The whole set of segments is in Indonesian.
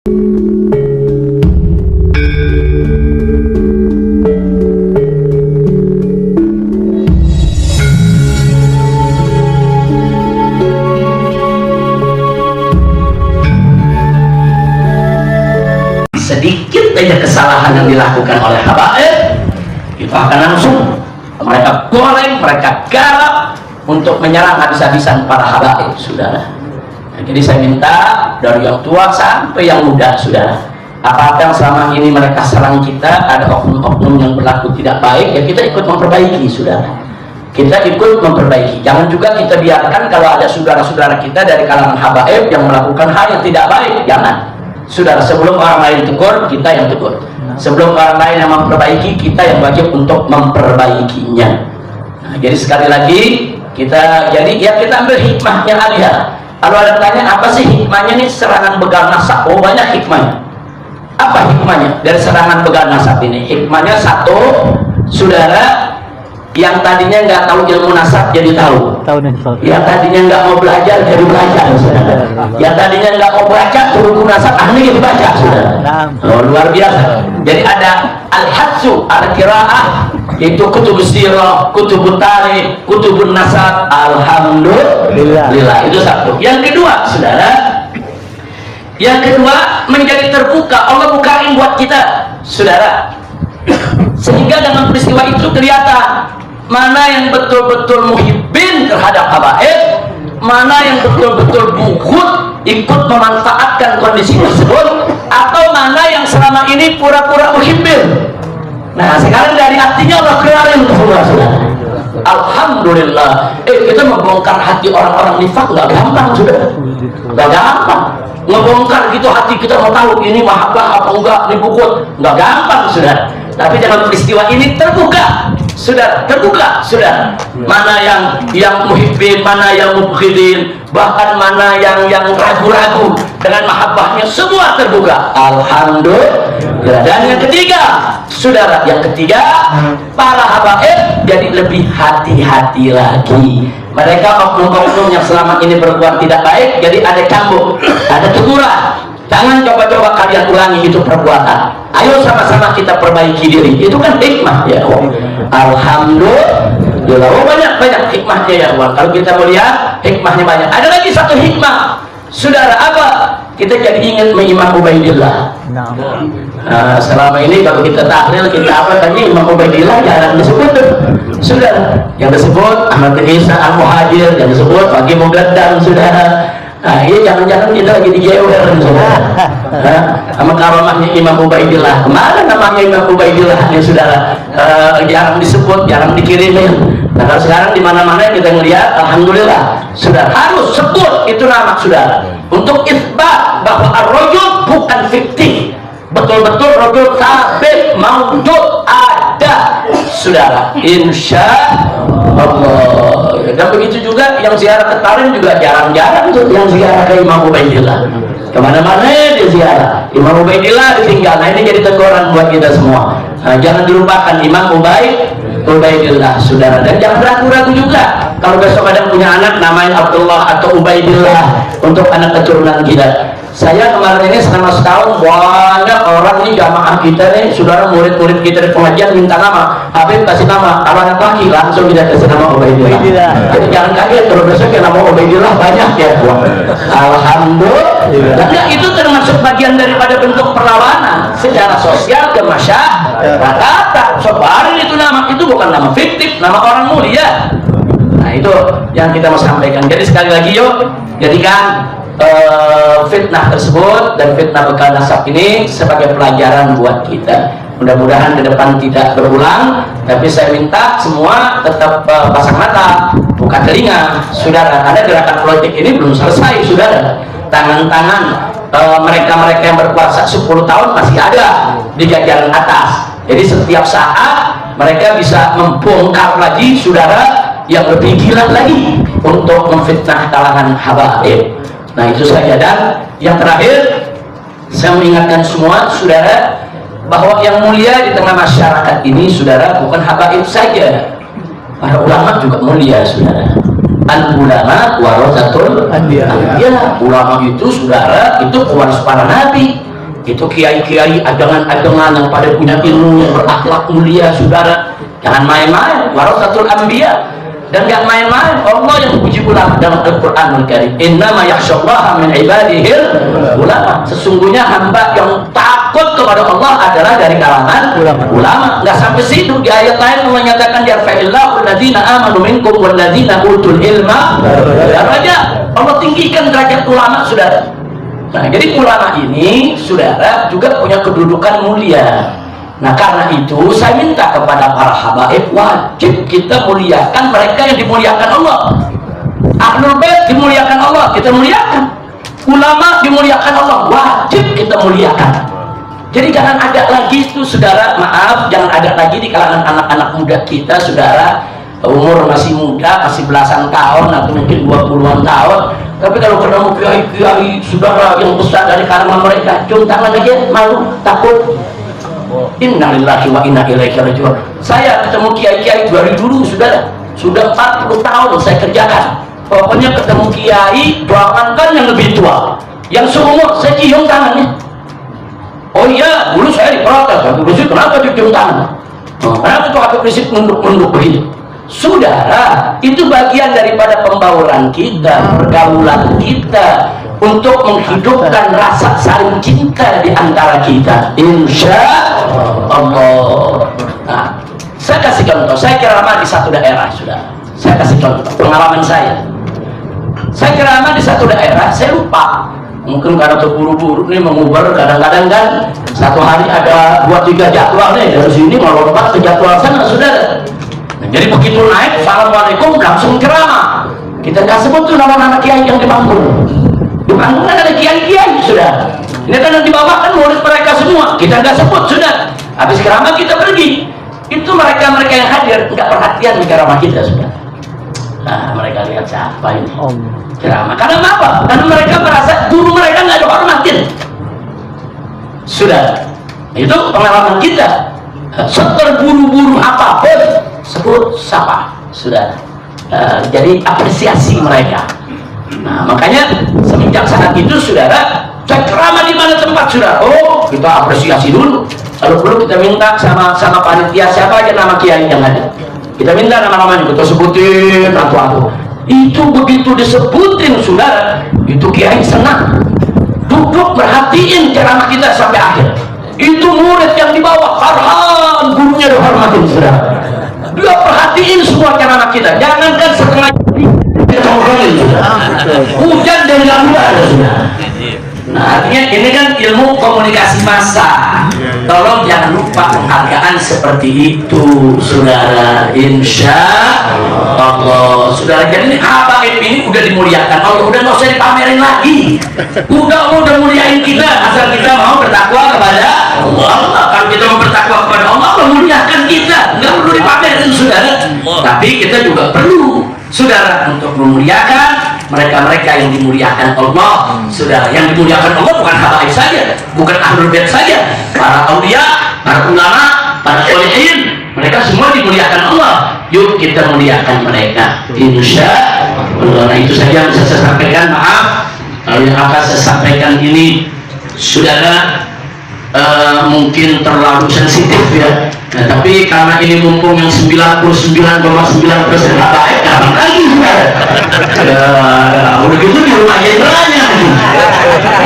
Sedikit saja kesalahan yang dilakukan oleh habaib, itu akan langsung mereka goreng, mereka garap untuk menyerang habis-habisan para habaib, saudara. Nah, jadi saya minta dari yang tua sampai yang muda, saudara, apakah selama ini mereka serang kita, ada oknum-oknum yang berlaku tidak baik, ya kita ikut memperbaiki, saudara. Kita ikut memperbaiki. Jangan juga kita biarkan kalau ada saudara-saudara kita dari kalangan habaib yang melakukan hal yang tidak baik, jangan. Saudara, sebelum orang lain tegur, kita yang tegur. Sebelum orang lain yang memperbaiki, kita yang wajib untuk memperbaikinya. Nah, jadi sekali lagi kita ambil hikmahnya aja. Kalau ada tanya apa sih hikmahnya nih serangan begal nasab? Oh, banyak hikmahnya. Apa hikmahnya dari serangan begal nasab ini? Hikmahnya satu, saudara, yang tadinya nggak tahu ilmu nasab jadi tahu. Yang tadinya nggak mau belajar jadi belajar, saudara. Yang tadinya nggak mau baca buku nasab ahli jadi baca, saudara. Oh, luar biasa. Jadi ada al-hadsu al-qiraah, yaitu kutubus sirah, kutubut tarikh, kutubun nasab. Alhamdulillah. Itu satu. Yang kedua, saudara, menjadi terbuka. Allah bukain buat kita, saudara, sehingga dengan peristiwa itu kelihatan mana yang betul-betul muhibbin terhadap habaib, mana yang betul-betul bughud, ikut memanfaatkan kondisi tersebut, atau mana yang selama ini pura-pura muhibbin. Nah, sekarang dari hatinya Allah keluarin ke semua, saudara. Alhamdulillah. Kita membongkar hati orang-orang nifak nggak gampang, saudara. Nggak gampang. Ngebongkar gitu hati kita, mau tahu ini mahabbah apa enggak, ini bughud, nggak gampang, saudara. Tapi dalam peristiwa ini terbuka, saudara, mana yang muhibbin, mana yang mughidin, bahkan mana yang ragu-ragu dengan mahabbahnya, semua terbuka. Alhamdulillah. Dan yang ketiga, saudara, para habaib jadi lebih hati-hati lagi. Mereka oknum-oknum yang selama ini berbuat tidak baik, jadi ada cambuk, ada teguran. Jangan coba-coba kalian ulangi itu perbuatan. Ayo sama-sama kita perbaiki diri. Itu kan hikmah, ya Allah. Alhamdulillah. Oh, banyak hikmahnya, ya Allah. Kalau kita mau lihat, hikmahnya banyak. Ada lagi satu hikmah, saudara, apa? Kita jadi ingat Imam Ubaidillah. Selama ini kalau kita tahlil, kita apa tadi, Imam Ubaidillah jarang disebut, saudara. Yang disebut Ahmad bin Isa Al-Muhajir, yang disebut Waqi Mugaddam, saudara. Nah, ini jangan-jangan kita lagi dijewer, saudara. Sama karamahnya Imam Ubaidillah. Kemana namanya Imam Ubaidillah ini, saudara? Jarang disebut, jarang dikirimin. Nah, kalau sekarang di mana-mana kita ngelihat, alhamdulillah, saudara, harus sebut itu nama, saudara, untuk isbat bahwa ar-rajul bukan fiktif, betul-betul rajul sabit maujud ada, saudara, insya Allah. Dan begitu juga yang ziarah ke Tarim juga jarang-jarang tuh yang ziarah ke Imam Ubaidillah. Kemana-mana dia ziarah Imam Ubaidillah ditinggal. Nah, ini jadi teguran buat kita semua. Nah, jangan dilupakan Imam Ubaidillah, saudara. Dan jangan ragu-ragu juga kalau besok ada punya anak namain Abdullah atau Ubaidillah untuk anak keturunan kita. Saya kemarin ini selama setahun banyak orang nih jamaah kita nih, saudara, murid-murid kita di pengajian minta nama, Habib kasih nama, kalau anak laki langsung kita kasih nama Ubaidillah. Jadi jangan kaget kalau besok yang nama Ubaidillah banyak, ya. Alhamdulillah. Dan itu termasuk bagian daripada bentuk perlawanan secara sosial ke masyarakat. Sebarin itu nama, itu bukan nama fiktif, nama orang mulia. Nah, itu yang kita mau sampaikan. Jadi sekali lagi, yuk jadikan fitnah tersebut dan fitnah begal nasab ini sebagai pelajaran buat kita. Mudah-mudahan ke depan tidak berulang. Tapi saya minta semua tetap pasang mata, buka telinga, saudara. Ada gerakan politik ini belum selesai, saudara. Tangan-tangan mereka-mereka yang berkuasa 10 tahun masih ada di jajaran atas. Jadi setiap saat mereka bisa membongkar lagi, saudara, yang lebih gila lagi untuk memfitnah kalangan habaib. Nah, itu saja. Dan yang terakhir, saya mengingatkan semua, saudara, bahwa yang mulia di tengah masyarakat ini, saudara, bukan habaib saja, para ulama juga mulia, saudara. Al-ulama warasatul anbiya. Ulama itu, saudara, itu pewaris para nabi. itu kiai-kiai ajangan-ajangan yang pada punya ilmu yang berakhlak mulia, saudara. Jangan main-main, warasatul anbiya. Dan gak main-main, Allah yang puji ulama dalam Al-Quran Al-Karim. Innama yakhsyallaha min ibadihil ulama. Sesungguhnya hamba yang takut kepada Allah adalah dari kalangan ulama. Gak sampai situ, di ayat lain menyatakan yarfa'illahu alladhina amanu minkum walladhina utul ilma daraja. Allah tinggikan derajat ulama, saudara. Nah, jadi ulama ini, saudara, juga punya kedudukan mulia. Nah, karena itu saya minta kepada para habaib, wajib kita muliakan mereka yang dimuliakan Allah. Ahlul Bait dimuliakan Allah, kita muliakan. Ulama dimuliakan Allah, wajib kita muliakan. Jadi jangan ada lagi itu, saudara, maaf, jangan ada lagi di kalangan anak-anak muda kita, saudara, umur masih muda, masih belasan tahun atau mungkin 20-an tahun, tapi kalau ketemu kiai-kiai saudara yang besar dari kalangan mereka, cium tangan aja, malu, takut. Innalillahi wa inna ilaihi raji'un. Saya ketemu kiai-kiai dari dulu, sudah 40 tahun saya kerjakan. Pokoknya ketemu kiai, doakan yang lebih tua, yang seumur, saya cium tangannya. Oh iya, dulu saya diprotes, Habib Rizik kenapa cium tangan? Kenapa tuh Habib Rizik nunduk-nunduk begitu? Saudara, itu bagian daripada pembauran kita, pergaulan kita, untuk menghidupkan rasa saling cinta di antara kita, insya Allah. Nah, saya kasih contoh, saya ceramah di satu daerah, sudah. Saya kasih contoh pengalaman saya. Saya ceramah di satu daerah, saya lupa. Mungkin karena terburu-buru nih mengubar, kadang-kadang kan satu hari ada 2-3 jadwal nih, dari sini melompat ke jadwal sana, saudara. Nah, jadi begitu naik, assalamualaikum, langsung ceramah. Kita nggak sebut tuh nama-nama kiai yang dibangun. Di panggung kan ada kiai-kiai, sudah. Ini kan yang dibawakan murid mereka semua, kita nggak sebut, sudah. Habis ceramah kita pergi, itu mereka-mereka yang hadir nggak perhatian di ceramah kita, sudah. Nah, mereka lihat siapa ini ceramah. Karena apa? Karena mereka merasa guru mereka nggak dihormatin, sudah. Itu pengalaman kita. Seterburu-buru apapun sebut sapa, sudah. Jadi apresiasi mereka. Nah, makanya semenjak saat itu, saudara, saya ceramah di mana tempat, saudara, oh kita apresiasi dulu. Kalau perlu kita minta sama panitia siapa aja nama kiai yang ada, kita minta nama-namanya, kita sebutin satu-satu. Itu begitu disebutin, saudara, itu kiai senang, duduk perhatiin ceramah kita sampai akhir. Itu murid yang dibawa, Farhan, gurunya dihormatin, saudara. Dia perhatiin semua ceramah kita, jangankan setengah hujan dan nggak ada, sudah. Nah, artinya ini kan ilmu komunikasi massa. Tolong jangan lupa penghargaan seperti itu, saudara, insya Allah, saudara. Jadi habaib ini udah dimuliakan Allah, udah nggak usah dipamerin lagi. Udah muliain kita, asal kita mau bertakwa kepada Allah. Kalau kita mau bertakwa kepada Allah, memuliakan kita, nggak perlu dipamerin, saudara. Tapi kita juga perlu, saudara, untuk memuliakan mereka-mereka yang dimuliakan Allah, saudara. Yang dimuliakan Allah bukan habaib saja, bukan ahlul bait saja, para aulia, para ulama, para sholihin, mereka semua dimuliakan Allah. Yuk kita muliakan mereka, insya Allah. Nah, itu saja yang bisa saya sampaikan. Maaf kalau yang akan saya sampaikan ini, saudara, mungkin terlalu sensitif, ya. Nah, tapi karena ini mumpung yang 99,9% habaib, kapan lagi, saudara? Udah gitu di rumah jenderalnya.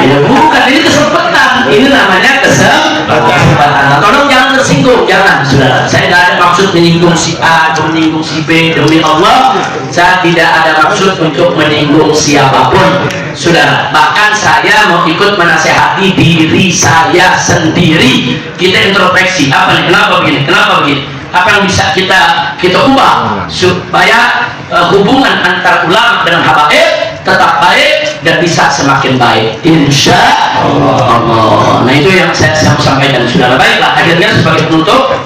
Ya bukan, ini kesempatan. Ini namanya kesempatan. Tolong jangan tersinggung, jangan, saudara. Saya tidak ada maksud menyinggung si A atau menyinggung si B, demi Allah. Saya tidak ada maksud untuk menyinggung siapapun, saudara. Bahkan saya mau ikut menasehati diri saya sendiri. Kita introspeksi, apa nih? Kenapa begini? Apa yang bisa kita ubah supaya hubungan antara ulama dengan habaib tetap baik dan bisa semakin baik, insya Allah. Nah, itu yang saya sampaikan, saudara. Baiklah, akhirnya sebagai penutup,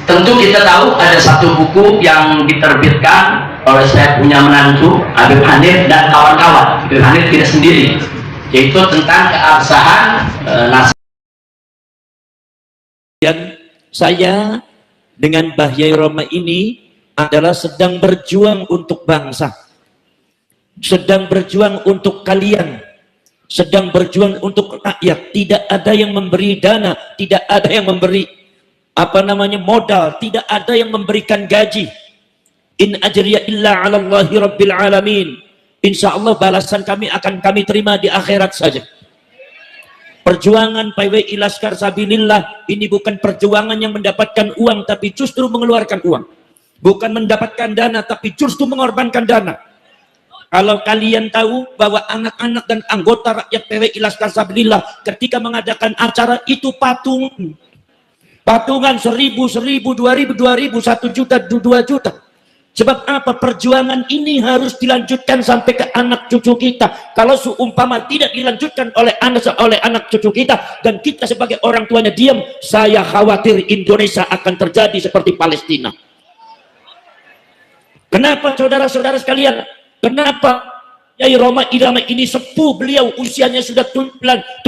tentu kita tahu ada satu buku yang diterbitkan oleh saya punya menantu Habib Hanif dan kawan-kawan. Habib Hanif tidak sendiri, yaitu tentang keabsahan nasihat. Dan saya dengan Bahyai Roma ini adalah sedang berjuang untuk bangsa, sedang berjuang untuk kalian, sedang berjuang untuk rakyat. Tidak ada yang memberi dana, tidak ada yang memberi modal, tidak ada yang memberikan gaji. In ajriya illa 'ala Allahi rabbil alamin. Insya Allah balasan kami akan kami terima di akhirat saja. Perjuangan PWI Laskar Sabilillah ini bukan perjuangan yang mendapatkan uang, tapi justru mengeluarkan uang. Bukan mendapatkan dana, tapi justru mengorbankan dana. Kalau kalian tahu bahwa anak-anak dan anggota rakyat PWI Laskar Sabilillah ketika mengadakan acara itu patungan 1.000, 2.000, 1 juta, 2 juta. Sebab apa? Perjuangan ini harus dilanjutkan sampai ke anak cucu kita. Kalau seumpama tidak dilanjutkan oleh anak cucu kita dan kita sebagai orang tuanya diam, saya khawatir Indonesia akan terjadi seperti Palestina. Kenapa saudara-saudara sekalian? Kenapa Yai Roma Irama ini sepuh, beliau usianya sudah 79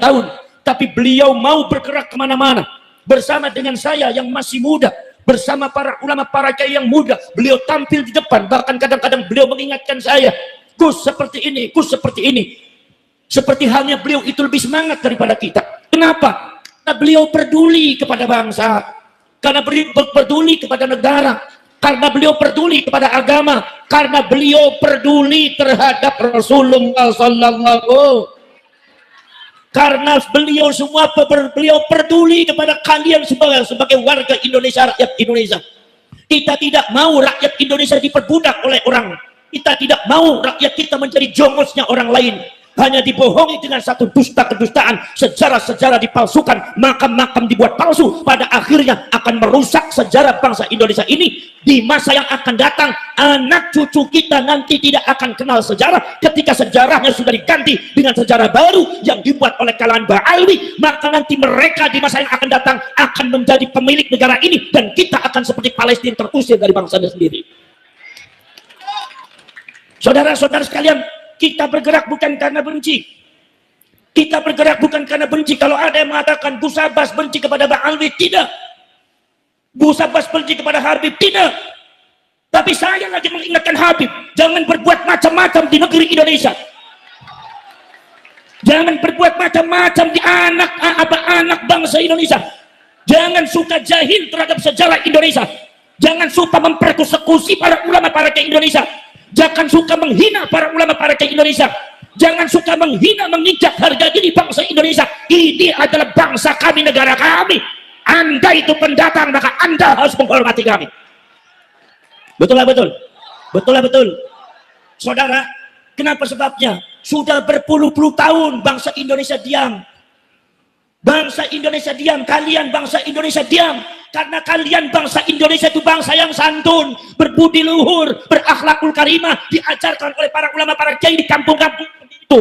tahun, tapi beliau mau bergerak kemana-mana bersama dengan saya yang masih muda, bersama para ulama, para kiai yang muda. Beliau tampil di depan, bahkan kadang-kadang beliau mengingatkan saya, Gus seperti ini, Gus seperti ini. Seperti halnya beliau itu lebih semangat daripada kita. Kenapa? Karena beliau peduli kepada bangsa, karena beliau peduli kepada negara, karena beliau peduli kepada agama, karena beliau peduli terhadap Rasulullah sallallahu. Karena beliau semua beliau peduli kepada kalian sebagai warga Indonesia, rakyat Indonesia. Kita tidak mau rakyat Indonesia diperbudak oleh orang. Kita tidak mau rakyat kita menjadi jongosnya orang lain. Hanya dibohongi dengan satu dusta-kedustaan, sejarah-sejarah dipalsukan, makam-makam dibuat palsu, pada akhirnya akan merusak sejarah bangsa Indonesia ini. Di masa yang akan datang, anak cucu kita nanti tidak akan kenal sejarah. Ketika sejarahnya sudah diganti dengan sejarah baru yang dibuat oleh kalangan Ba'alwi, maka nanti mereka di masa yang akan datang akan menjadi pemilik negara ini, dan kita akan seperti Palestina terusir dari bangsanya sendiri. Saudara-saudara sekalian, kita bergerak bukan karena benci. Kita bergerak bukan karena benci. Kalau ada yang mengatakan Gus Abbas benci kepada Ba'alwi, tidak. Gus Abbas benci kepada Habib, tidak. Tapi saya lagi mengingatkan Habib, jangan berbuat macam-macam di negeri Indonesia. Jangan berbuat macam-macam di anak bangsa Indonesia. Jangan suka jahil terhadap sejarah Indonesia. Jangan suka mempersekusi para ulama, para kiai Indonesia. Jangan suka menghina para ulama, para kiai Indonesia. Jangan suka menghina, menginjak harga diri bangsa Indonesia. Ini adalah bangsa kami, negara kami. Anda itu pendatang, maka Anda harus menghormati kami. Betul lah betul. Betul lah betul. Saudara, kenapa sebabnya? Sudah berpuluh-puluh tahun bangsa Indonesia diam. Bangsa Indonesia diam, kalian bangsa Indonesia diam. Karena kalian bangsa Indonesia itu bangsa yang santun, berbudi luhur, berakhlakul karimah, diajarkan oleh para ulama, para kiai di kampung-kampung itu.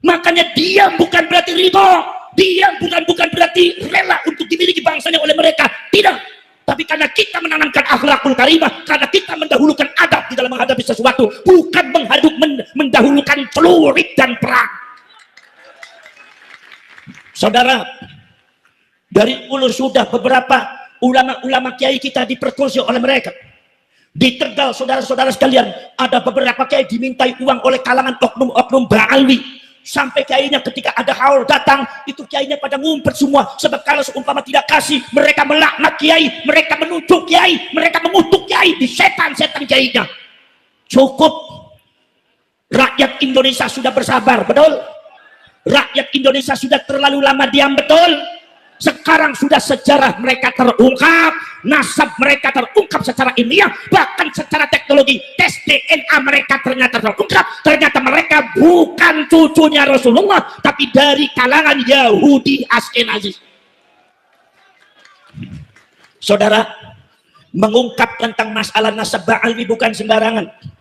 Makanya diam bukan berarti ridho, diam bukan berarti rela untuk dimiliki bangsanya oleh mereka, tidak. Tapi karena kita menanamkan akhlakul karimah, karena kita mendahulukan adab di dalam menghadapi sesuatu, bukan mendahulukan celurit dan perang. Saudara, dari dulu sudah beberapa ulama-ulama kiai kita diperkosa oleh mereka. Di Tegal, saudara-saudara sekalian, ada beberapa kiai dimintai uang oleh kalangan oknum-oknum Ba'alwi. Sampai kiainya ketika ada haul datang, itu kiainya pada ngumpet semua. Sebab kalau seumpama tidak kasih, mereka melaknat kiai, mereka menuduh kiai, mereka mengutuk kiai, di setan-setan kiainya. Cukup. Rakyat Indonesia sudah bersabar, betul? Rakyat Indonesia sudah terlalu lama diam, betul? Sekarang sudah sejarah mereka terungkap, nasab mereka terungkap secara ilmiah, bahkan secara teknologi tes DNA mereka ternyata terungkap. Ternyata mereka bukan cucunya Rasulullah, tapi dari kalangan Yahudi Askenazi. Saudara, mengungkap tentang masalah nasab Ba'alwi bukan sembarangan.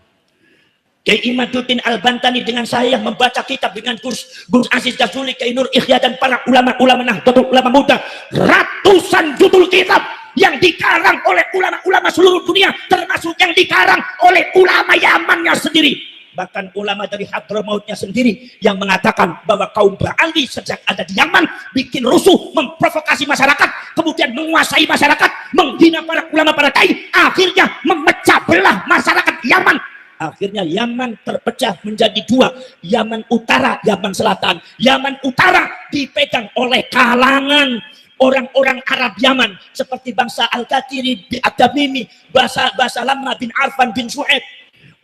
Kiai Imaduddin Al-Bantani dengan saya membaca kitab dengan Gus Aziz Jazuli, Kiai Nur Ikhya, dan para ulama-ulama Nahdlatul Ulama muda, ratusan judul kitab yang dikarang oleh ulama-ulama seluruh dunia, termasuk yang dikarang oleh ulama Yamannya sendiri, bahkan ulama dari Hadramautnya sendiri, yang mengatakan bahwa kaum Ba'alwi sejak ada di Yaman bikin rusuh, memprovokasi masyarakat, kemudian menguasai masyarakat, menghina para ulama, para kiai, akhirnya memecah belah masyarakat Yaman. Akhirnya Yaman terpecah menjadi dua, Yaman Utara, Yaman Selatan. Yaman Utara dipegang oleh kalangan orang-orang Arab Yaman seperti bangsa Al-Qatiri, Ad-Damimi, bangsa Lama bin Arfan bin Su'aib.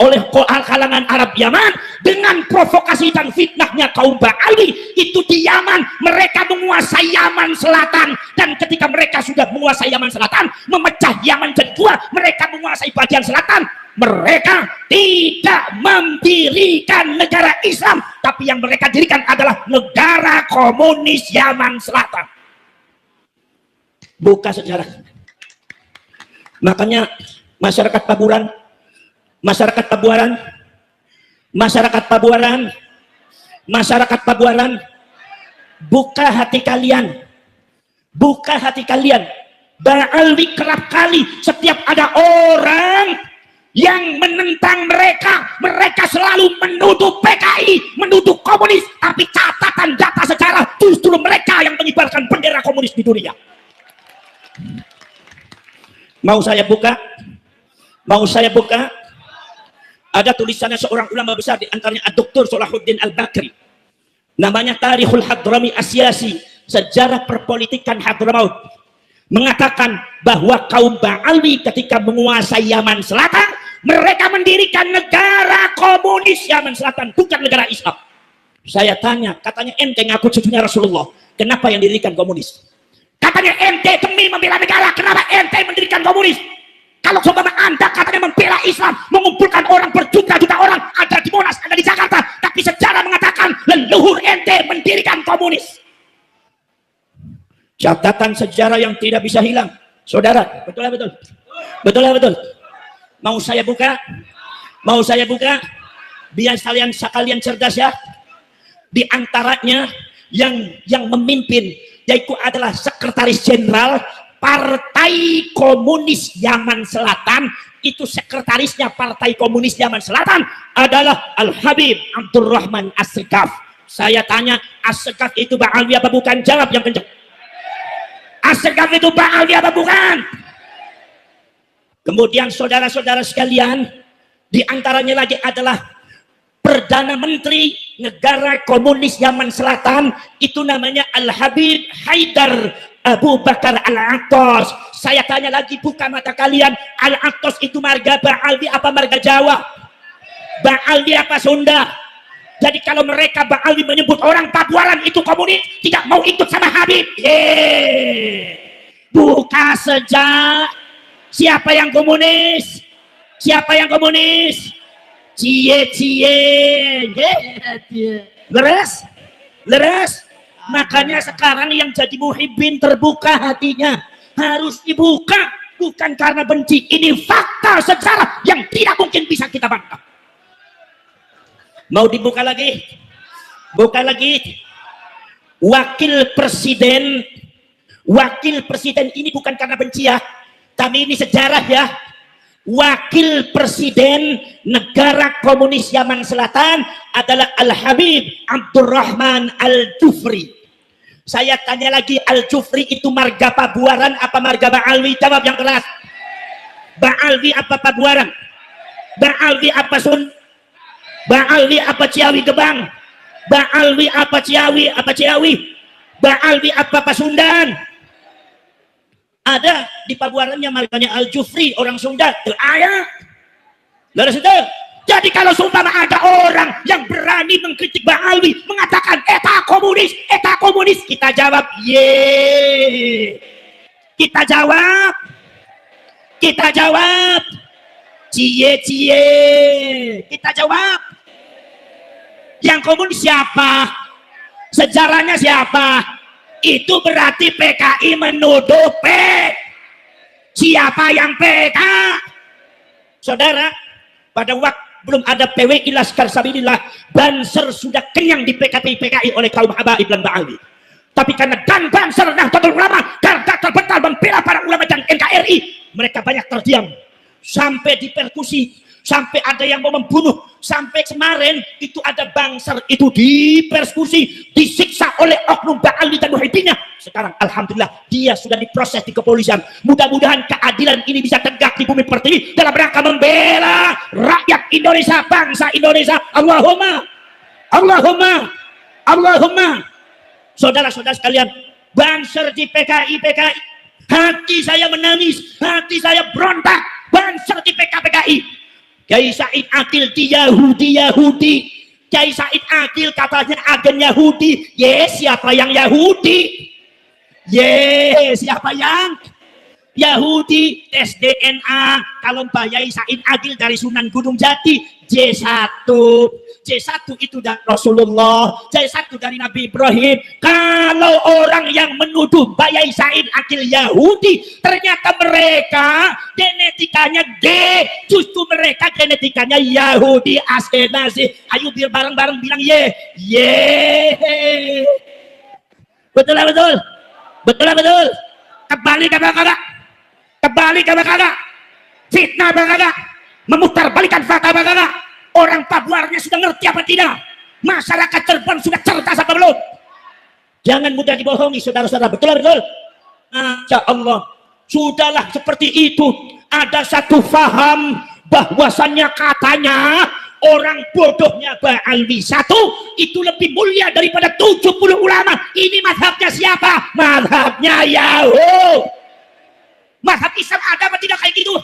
Oleh kalangan Arab Yaman dengan provokasi dan fitnahnya kaum Ba'alwi itu di Yaman, mereka menguasai Yaman Selatan, dan ketika mereka sudah menguasai Yaman Selatan, memecah Yaman jadi dua, mereka menguasai bagian selatan. Mereka tidak mendirikan negara Islam, tapi yang mereka dirikan adalah negara komunis Yaman Selatan. Buka sejarah. Makanya masyarakat Pabuaran, buka hati kalian, Ba'alwi kerap kali setiap ada orang yang menentang mereka selalu menuduh PKI, menuduh komunis, tapi catatan data sejarah justru mereka yang mengibarkan bendera komunis di dunia. Mau saya buka ada tulisannya seorang ulama besar, di antaranya Dr. Salahuddin Al-Bakri, namanya Tarikhul Hadrami Asyasi, sejarah perpolitikan Hadramaut, mengatakan bahwa kaum Ba'alwi ketika menguasai Yaman Selatan, mereka mendirikan negara komunis Yaman Selatan, bukan negara Islam. Saya tanya, katanya ente ngaku cucunya Rasulullah, kenapa yang didirikan komunis? Katanya ente demi membela negara, kenapa ente mendirikan komunis? Kalau seumpama Anda katanya membela Islam, mengumpulkan orang berjuta-juta orang, ada di Monas, ada di Jakarta, tapi sejarah mengatakan leluhur ente mendirikan komunis. Catatan sejarah yang tidak bisa hilang, saudara. Betul ya betul? Betul ya betul? Mau saya buka? Biar sekalian cerdas ya. Di antaranya yang memimpin yaitu adalah Sekretaris Jenderal Partai Komunis Yaman Selatan. Itu sekretarisnya Partai Komunis Yaman Selatan adalah Al-Habib Abdurrahman As-Segaf. Saya tanya, As-Segaf itu Ba'alwi apa bukan? Jawab yang kencang. As-Segaf itu Ba'alwi apa bukan? Kemudian saudara-saudara sekalian, di antaranya lagi adalah Perdana Menteri Negara Komunis Yaman Selatan, itu namanya Al-Habib Haidar Abu Bakar Al-Attas. Saya tanya lagi, buka mata kalian, Al-Attas itu marga Ba'alwi apa marga Jawa? Ba'alwi apa Sunda? Jadi kalau mereka Ba'alwi menyebut orang Pabuaran itu komunis, tidak mau ikut sama Habib. Buka sejak. Siapa yang komunis? Siapa yang komunis? Cie-cie. Leres. Makanya sekarang yang jadi muhibbin terbuka hatinya, harus dibuka, bukan karena benci. Ini fakta sejarah yang tidak mungkin bisa kita bantah. Mau dibuka lagi? Buka lagi. Wakil presiden ini bukan karena benci ya, tapi ini sejarah ya. Wakil Presiden Negara Komunis Yaman Selatan adalah Al-Habib Abdurrahman Al-Jufri. Saya tanya lagi, Al-Jufri itu marga Pabuaran apa marga Ba'alwi? Jawab yang keras. Ba'alwi apa Pabuaran? Ba'alwi apa Sun? Ba'alwi apa Ciawi Gebang? Ba'alwi apa Ciawi? Ba'alwi apa Pasundan? Ada di Pabuarannya marganya Al-Jufri, orang Sunda. Ayah. Lalu sudah. Jadi kalau sumpah ada orang yang berani mengkritik Ba'alwi, mengatakan eta komunis, kita jawab ye. Kita jawab cie. Kita jawab. Yang komunis siapa? Sejarahnya siapa? Itu berarti PKI menuduh siapa yang PK? Saudara, pada waktu belum ada PWI Laskar Sabilillah, Banser sudah kenyang di PKI oleh kaum habaib dan Ba'alwi. Tapi karena dan Banser Nahdlatul Ulama garda terbental membela para ulama dan NKRI, mereka banyak terdiam sampai dipersekusi, sampai ada yang mau membunuh. Sampai kemarin itu ada Banser itu dipersekusi, disiksa oleh oknum Ba'alwi dan muhibbinnya. Sekarang alhamdulillah dia sudah diproses di kepolisian. Mudah-mudahan keadilan ini bisa tegak di bumi pertiwi dalam rangka membela rakyat Indonesia, bangsa Indonesia. Allahumma, Allahumma, Allahumma. Saudara-saudara sekalian, Banser di PKI, hati saya menangis, hati saya berontak. Banser di PKI. Kiai Said Akil di Yahudi. Kiai Said Akil katanya agen Yahudi. Siapa yang Yahudi? Siapa yang Yahudi? Tes DNA. Kalau Mbak Yai Said Akil dari Sunan Gunung Jati, J1 itu dari Rasulullah, J1 dari Nabi Ibrahim. Kalau orang yang menuduh Mbak Yai Said Akil Yahudi, ternyata mereka genetikanya D, justru mereka genetikanya Yahudi Askenasi. Ayo biar bareng-bareng bilang ye. Betul lah betul. Betul lah betul. Kembali kagak? Kembali kagak? Fitnah kagak? Memutarbalikkan fakta kagak? Orang Pabuarnya sudah ngerti apa tidak? Masyarakat Cirebon sudah cerdas apa belum? Jangan mudah dibohongi saudara-saudara. Betul lah betul. Masya Allah. Sudahlah seperti itu. Ada satu faham bahwasannya katanya orang bodohnya Ba'alwi satu itu lebih mulia daripada 70 ulama. Ini mazhabnya siapa? Mazhabnya Yahud. Mazhab Islam ada apa tidak kayak gitu?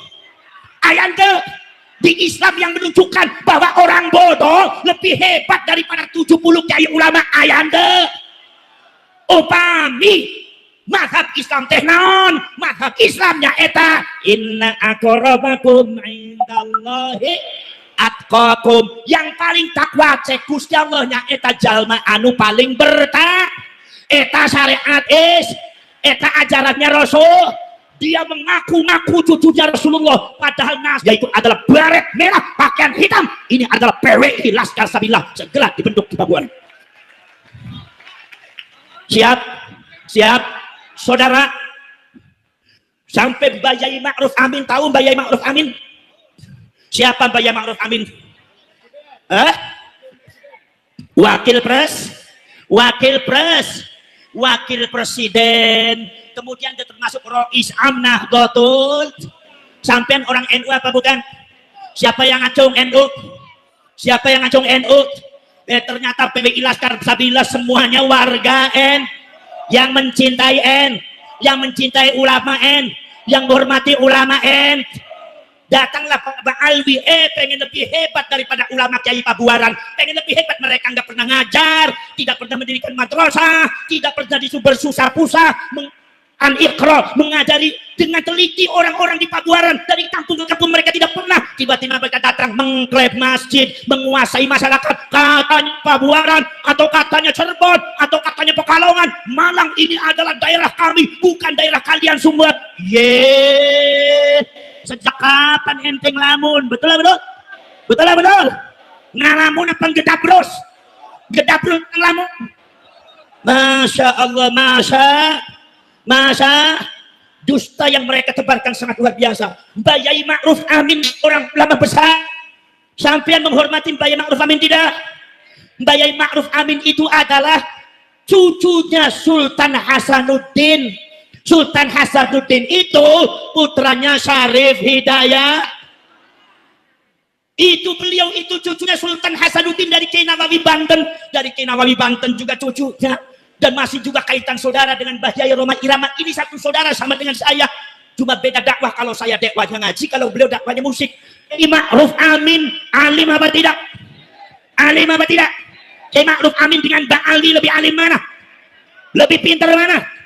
Ayande di Islam yang menunjukkan bahwa orang bodoh lebih hebat daripada 70 kiai ulama. Ayande upami mazhab Islam teh naon? Mazhab Islamnya eta inna akrabakum indallahi atqakum, yang paling takwa cek Gusti Allah nya eta jalma anu paling bertak. Eta syariat eta ajarannya Rasul. Dia mengaku-ngaku cucunya Rasulullah, padahal nasnya itu adalah baret merah pakaian hitam. Ini adalah PWI Laskar Sabillah, segera dibentuk di Pabuan. Siap saudara. Sampai Mbak Yai Ma'ruf Amin, tahu Mbak Yai Ma'ruf Amin? Siapa Mbak Yai Ma'ruf Amin? Wakil presiden, kemudian dia termasuk Rois Amnah Gotul. Sampean orang NU apa bukan? Siapa yang ngacung NU? Siapa yang ngacung NU? Ternyata PWI Laskar Sabillah semuanya warga N, yang mencintai N, yang mencintai ulama N, yang menghormati ulama N. Datanglah Pak Ba'alwi, pengen lebih hebat daripada ulama Kiai Pabuaran, pengen lebih hebat. Mereka nggak pernah ngajar, tidak pernah mendirikan madrasah, tidak pernah disumber susah-pusah, Al-Iqra, mengajari dengan teliti orang-orang di Pabuaran. Dari kampung ke kampung mereka tidak pernah. Tiba-tiba mereka datang mengklaim masjid, menguasai masyarakat. Katanya Pabuaran, atau katanya Cirebon, atau katanya Pekalongan. Malang ini adalah daerah kami, bukan daerah kalian semua. Sejak kapan enteng lamun? Betul lah betul? Betul lah betul? Ngalamun apa gedabros? Gedabros lamun? Masya Allah, masa dusta yang mereka tebarkan sangat luar biasa. Mbak Yai Ma'ruf Amin orang ulama besar. Sampean menghormati Mbak Yai Ma'ruf Amin tidak? Mbak Yai Ma'ruf Amin itu adalah cucunya Sultan Hasanuddin. Sultan Hasanuddin itu putranya Syarif Hidayat. Beliau itu cucunya Sultan Hasanuddin dari Kiai Nawawi Banten. Dari Kiai Nawawi Banten juga cucunya. Dan masih juga kaitan saudara dengan Mbah Yai Roma Irama. Ini satu saudara sama dengan saya. Cuma beda dakwah. Kalau saya dakwahnya ngaji, kalau beliau dakwahnya musik. Kiai Ma'ruf Amin alim apa tidak? Alim apa tidak? Kiai Ma'ruf Amin dengan Ba'alwi lebih alim mana? Lebih pintar mana?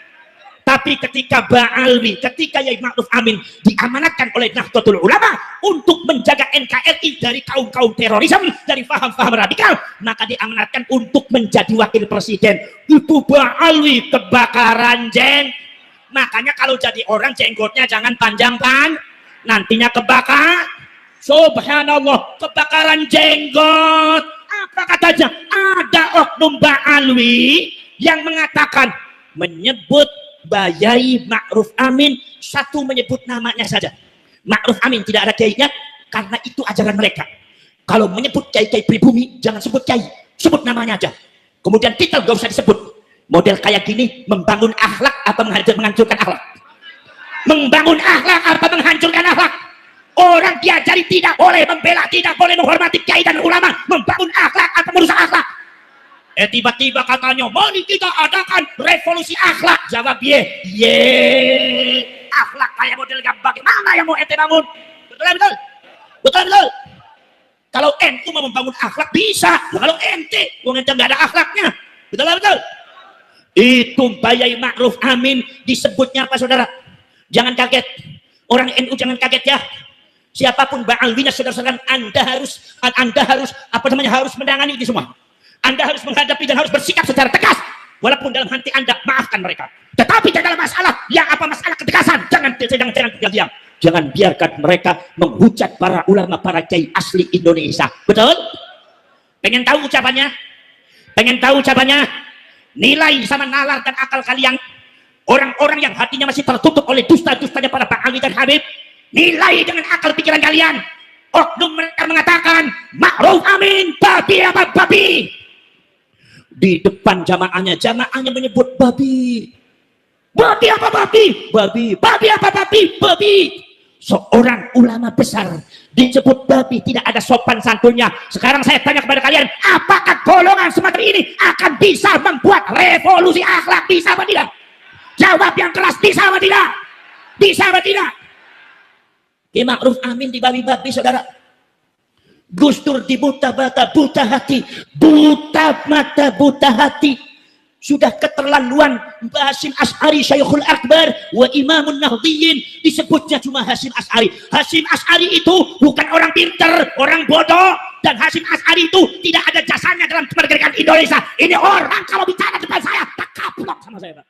Tapi ketika Ba'alwi, ketika Yai Ma'ruf Amin diamanatkan oleh Nahdlatul Ulama untuk menjaga NKRI dari kaum-kaum terorisme, dari paham-paham radikal, maka diamanatkan untuk menjadi wakil presiden. Itu Ba'alwi kebakaran Makanya kalau jadi orang jenggotnya jangan panjang-pan, nantinya kebakar. Subhanallah, kebakaran jenggot. Apa katanya? Ada oknum Ba'alwi yang mengatakan, menyebut Mbak Yai Ma'ruf Amin, satu menyebut namanya saja. Ma'ruf Amin tidak ada kiainya, karena itu ajaran mereka. Kalau menyebut kiai-kiai pribumi, jangan sebut kiai, sebut namanya aja. Kemudian titel gak usah disebut. Model kayak gini membangun akhlak apa menghancurkan akhlak? Membangun akhlak apa menghancurkan akhlak? Orang diajari tidak boleh membela, tidak boleh menghormati kiai dan ulama, membangun akhlak apa merusak akhlak? Tiba-tiba katanya, mari kita adakan revolusi akhlak. Jawab ye, akhlak kayak model gambar. Mana yang mau ente bangun? Betul. Kalau ente mau membangun akhlak bisa. Nah, kalau ente nggak ada akhlaknya, betul. Itu Bayai Ma'ruf Amin disebutnya apa saudara? Jangan kaget. Orang NU jangan kaget ya. Siapapun ba'alwinya saudara-saudara, Anda harus harus menangani ini semua. Anda harus menghadapi dan harus bersikap secara tegas. Walaupun dalam hati Anda maafkan mereka. Tetapi dalam masalah yang masalah ketegasan, jangan diam. Jangan biarkan mereka menghujat para ulama, para kiai asli Indonesia. Betul? Pengen tahu ucapannya? Nilai sama nalar dan akal kalian, orang-orang yang hatinya masih tertutup oleh dusta-dustanya para Pak Ali dan Habib, nilai dengan akal pikiran kalian. Oknum mereka mengatakan Ma'ruf Amin babi apa babi. Di depan jamaahnya menyebut babi apa babi. Seorang ulama besar disebut babi, tidak ada sopan santunnya. Sekarang saya tanya kepada kalian, apakah golongan semacam ini akan bisa membuat revolusi akhlak? Bisa apa tidak? Jawab yang keras, bisa apa tidak? Ki Ma'ruf Amin di babi-babi saudara. Gus Dur di buta mata buta hati. Sudah keterlaluan. Hasyim Asy'ari Syekhul Akbar wa Imamun Nahdliyin, disebutnya cuma Hasyim Asy'ari. Hasyim Asy'ari itu bukan orang pinter, orang bodoh. Dan Hasyim Asy'ari itu tidak ada jasanya dalam kemerdekaan Indonesia. Ini orang kalau bicara depan saya tak kaplok sama saya, Pak.